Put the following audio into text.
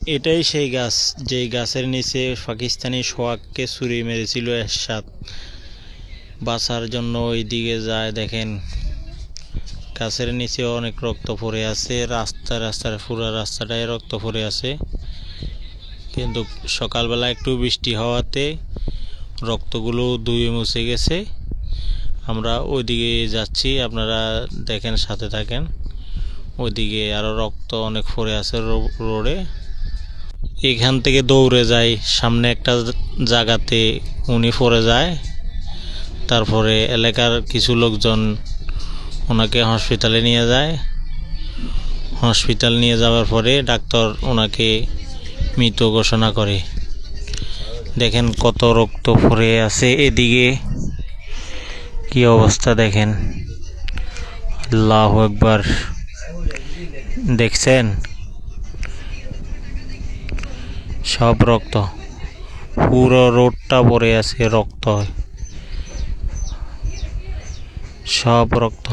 এটাই সেই গাছ যেই গাছের নিচে পাকিস্তানি সোহাগকে ছুরি মেরেছিল এরশাদ। বাঁচার জন্য ওই দিকে যায়, দেখেন গাছের নিচে অনেক রক্ত পড়ে আছে, রাস্তার পুরো রাস্তাটায় রক্ত পড়ে আছে। কিন্তু সকালবেলা একটু বৃষ্টি হওয়াতে রক্তগুলো ধুয়ে মুছে গেছে। আমরা ওইদিকে যাচ্ছি, আপনারা দেখেন, সাথে থাকেন। ওইদিকে আরো রক্ত অনেক পড়ে আছে রোডে। এখান থেকে দৌড়ে যায়, সামনে একটা জায়গাতে উনি পড়ে যায়। তারপরে এলাকার কিছু লোকজন ওনাকে হসপিটালে নিয়ে যায়। হসপিটাল নিয়ে যাওয়ার পরে ডাক্তার ওনাকে মৃত ঘোষণা করে। দেখেন কত রক্ত পড়ে আছে এদিকে, কি অবস্থা দেখেন। আল্লাহু আকবার, দেখছেন সব রক্ত, পুরো রোডটা ভরে আছে রক্ত, সব রক্ত।